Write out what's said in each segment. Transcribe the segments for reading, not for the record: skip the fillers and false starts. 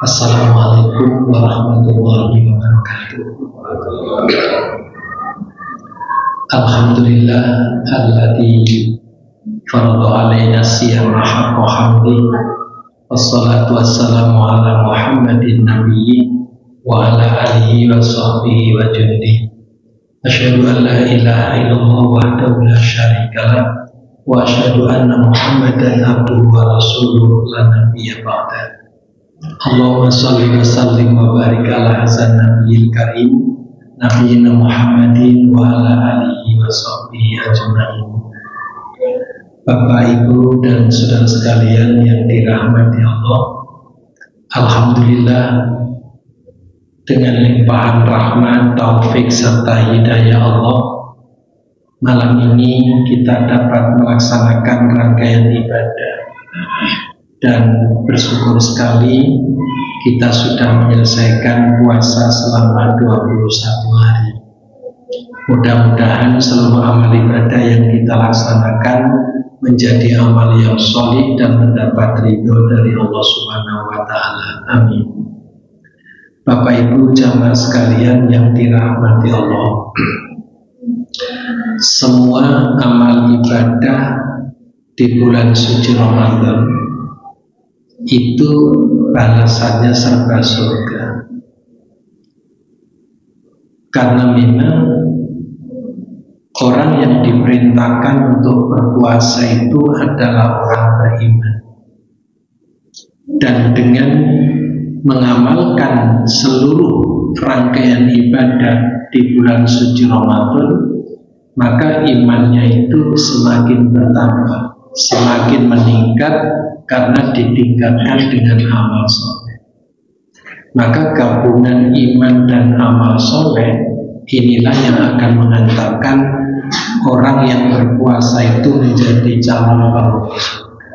Assalamualaikum warahmatullahi wabarakatuh. Alhamdulillah alladzi farada alaina siyama haqqa hamdi. Wassalatu wassalamu ala Muhammadin nabiyyi wa ala alihi wa sahbihi wa jundi. Asyhadu an la ilaha illallah wahdahu la syarikalah wa asyhadu anna Muhammadan abduhu wa rasuluhu la nabiyya ba'da. Allahumma sholli wa sallim wa barik ala hasan nabiyil karim nabiyina Muhammadin wa ala alihi wa sahbihi ajma'in. Bapak, Ibu, dan saudara sekalian yang dirahmati Allah, alhamdulillah dengan limpahan rahmat, taufik serta hidayah Allah, malam ini kita dapat melaksanakan rangkaian ibadah. Dan bersyukur sekali kita sudah menyelesaikan puasa selama 21 hari. Mudah-mudahan seluruh amal ibadah yang kita laksanakan menjadi amal yang solid dan mendapat ridho dari Allah Subhanahu wa Ta'ala. Amin. Bapak Ibu jamaah sekalian yang dirahmati Allah, semua amal ibadah di bulan suci Ramadan itu balasannya serba surga. Karena memang orang yang diperintahkan untuk berpuasa itu adalah orang beriman. Dan dengan mengamalkan seluruh rangkaian ibadah di bulan suci Ramadan, maka imannya itu semakin bertambah, semakin meningkat karena ditingkatkan dengan amal soleh. Maka gabungan iman dan amal soleh inilah yang akan mengantarkan orang yang berpuasa itu menjadi calon penghuni surga.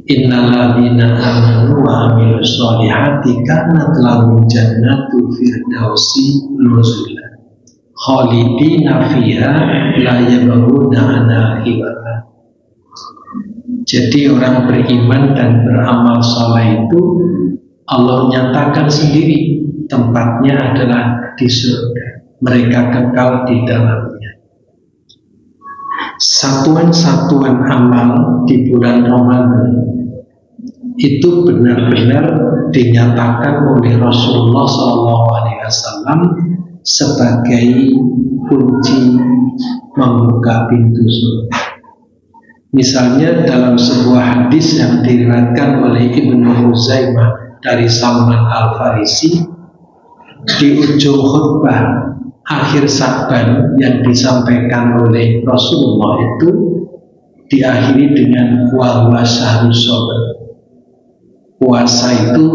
Innalladzina amanu wa amilus sholihati kanat lahum jannatu firdausi nuzula khalidina fiha la yabghuna anha hiwala. Jadi orang beriman dan beramal soleh itu Allah nyatakan sendiri tempatnya adalah di surga. Mereka kekal di dalamnya. Satuan-satuan amal di bulan Ramadan itu benar-benar dinyatakan oleh Rasulullah SAW sebagai kunci membuka pintu surga. Misalnya dalam sebuah hadis yang diriwayatkan oleh Ibnu Huzaimah dari Salman Al-Farisi, di ujung khutbah akhir Sa'ban yang disampaikan oleh Rasulullah itu diakhiri dengan wa huwa syahrus sabr. Puasa itu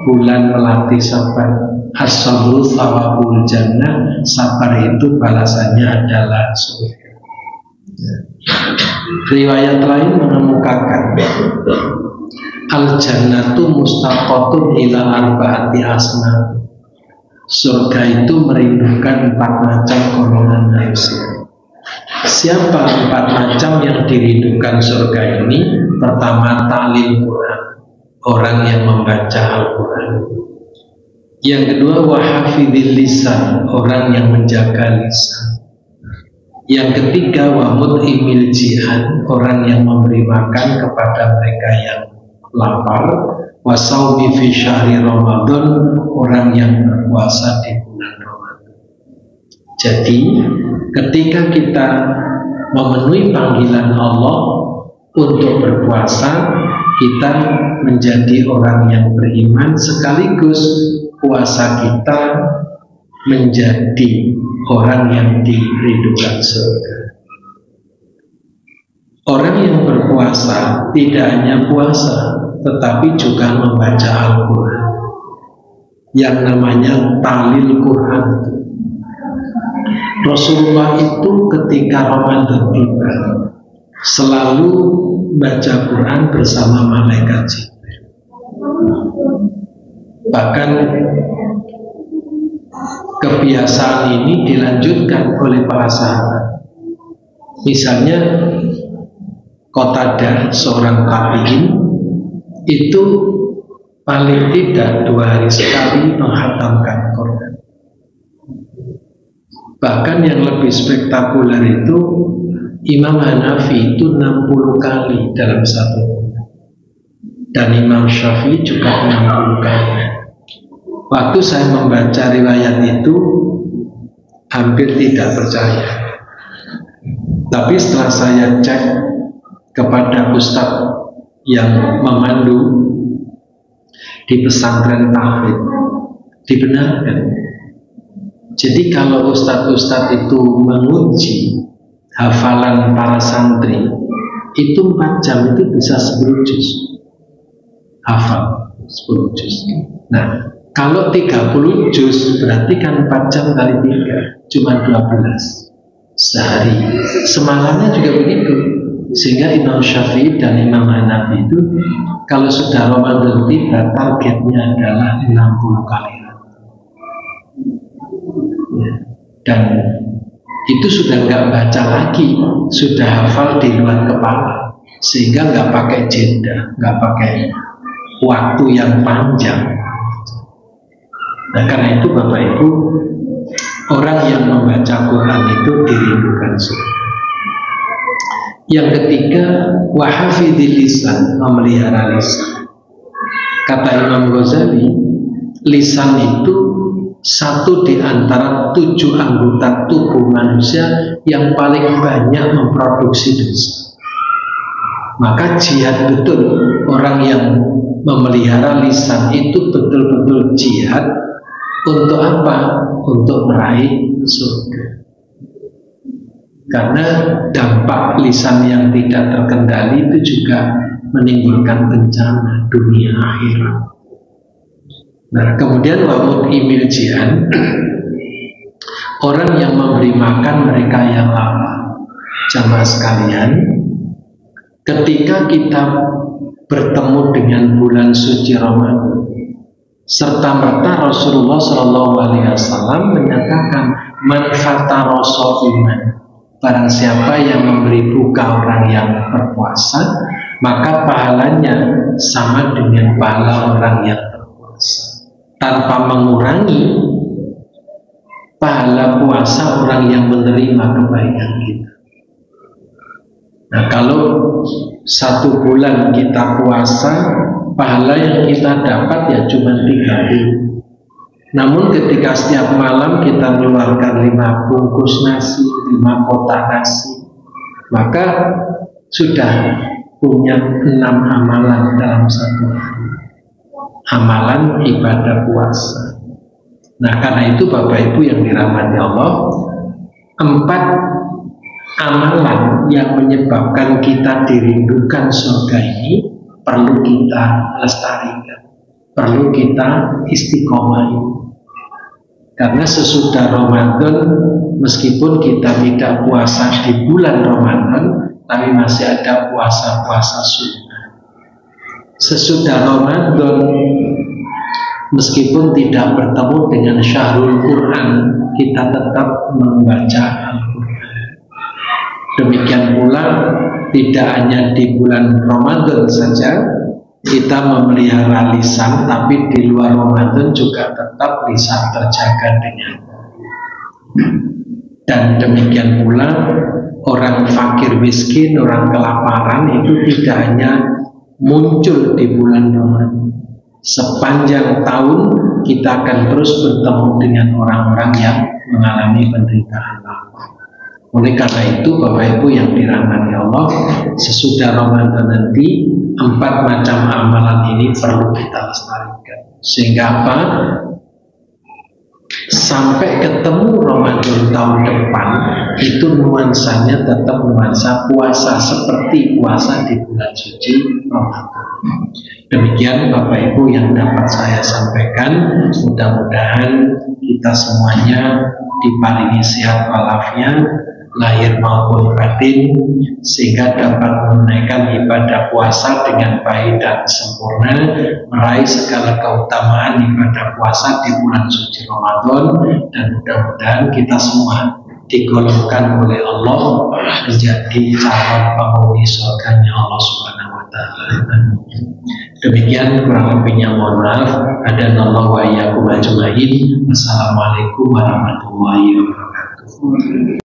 bulan melati sabar. As-sabru thawabul jannah. Sabar itu balasannya adalah surga. Riwayat lain mengemukakan al-jannatu mustaqatun ila arba'ati asnaf. Surga itu merindukan 4 macam golongan manusia. Siapa 4 macam yang dirindukan surga ini? Pertama, ta'lil Quran, orang yang membaca Al-Quran. Yang kedua, wahafidhil lisan, orang yang menjaga lisan. Yang ketiga, wa mut'imil jihad, orang yang memberi makan kepada mereka yang lapar. Wa saumi fi syahri Ramadan, orang yang berpuasa di bulan Ramadan. Jadi, ketika kita memenuhi panggilan Allah untuk berpuasa, kita menjadi orang yang beriman, sekaligus puasa kita menjadi orang yang dirindukan surga. Orang yang berpuasa tidak hanya puasa, tetapi juga membaca Al-Quran, yang namanya talil Quran. Rasulullah itu ketika Ramadan tiba selalu baca Quran bersama malaikat Jibril. Bahkan kebiasaan ini dilanjutkan oleh para sahabat. Misalnya Qatadah, seorang tabi'in, itu paling tidak 2 hari sekali menghatamkan Quran. Bahkan yang lebih spektakuler itu Imam Hanafi itu 60 kali dalam satu bulan, dan Imam Syafi'i juga 60 kali. Waktu saya membaca riwayat itu hampir tidak percaya, tapi setelah saya cek kepada ustadz yang memandu di pesantren tahfidz, dibenarkan. Jadi kalau ustadz-ustadz itu menguji hafalan para santri, itu 4 jam itu bisa 10 juz hafal, 10 juz. Nah, kalau 30 juz berarti kan 4 jam kali 3 cuma 12 sehari. Semalamnya juga begitu. Sehingga Imam Syafi'i dan Imam Hanafi itu kalau sudah Ramadan tiba, targetnya adalah 60 kali. Ya. Dan itu sudah nggak baca lagi, sudah hafal di luar kepala, sehingga nggak pakai jeda, nggak pakai waktu yang panjang. Nah, karena itu Bapak Ibu, orang yang membaca Quran itu dirindukan surga. Yang ketiga, wahafidil lisan, memelihara lisan. Kata Imam Ghazali, lisan itu satu di antara 7 anggota tubuh manusia yang paling banyak memproduksi dosa. Maka jihad betul orang yang memelihara lisan itu betul-betul jihad. Untuk apa? Untuk meraih surga. Karena dampak lisan yang tidak terkendali itu juga menimbulkan bencana dunia akhirat. Nah, kemudian wa'mud imil jihan, orang yang memberi makan mereka yang lapar. Jamaah sekalian, ketika kita bertemu dengan bulan suci Ramadan, serta merta Rasulullah SAW menyatakan manfaat iman. Barang siapa yang memberi buka orang yang berpuasa, maka pahalanya sama dengan pahala orang yang berpuasa, tanpa mengurangi pahala puasa orang yang menerima kebaikan kita. Nah, kalau 1 bulan kita puasa, pahala yang kita dapat ya cuma 30. Namun ketika setiap malam kita mengeluarkan 5 bungkus nasi, 5 kotak nasi, maka sudah punya 6 amalan dalam 1 hari. Amalan ibadah puasa. Nah, karena itu Bapak Ibu yang dirahmati Allah, 4 amalan yang menyebabkan kita dirindukan surga ini perlu kita lestarikan, perlu kita istiqomah. Karena sesudah Ramadan, meskipun kita tidak puasa di bulan Ramadan, tapi masih ada puasa-puasa sunnah. Sesudah Ramadan, meskipun tidak bertemu dengan syahrul Quran, kita tetap membaca Al-Quran. Demikian pula tidak hanya di bulan Ramadan saja kita memelihara lisan, tapi di luar Ramadan juga tetap lisan terjaga dengan baik. Dan demikian pula orang fakir miskin, orang kelaparan itu tidak hanya muncul di bulan Ramadan. Sepanjang tahun kita akan terus bertemu dengan orang-orang yang mengalami penderitaan lapar. Oleh karena itu Bapak Ibu yang dirahmati Allah, sesudah Ramadan nanti 4 macam amalan ini perlu kita lestarikan. Sehingga apa? Sampai ketemu Ramadan tahun depan, itu nuansanya tetap nuansa puasa seperti puasa di bulan suci Ramadan. Demikian Bapak Ibu yang dapat saya sampaikan. Mudah-mudahan kita semuanya diparingi sehat walafiat, lahir maupun batin, sehingga dapat menunaikan ibadah puasa dengan baik dan sempurna, meraih segala keutamaan ibadah puasa di bulan suci Ramadan, dan mudah-mudahan kita semua digolongkan oleh Allah menjadi calon penghuni surganya Allah Subhanahu wa taala. Demikian kurang lebihnya mohon maaf. Hadanallahu wa iyyakum ajmain. Wassalamualaikum warahmatullahi wabarakatuh.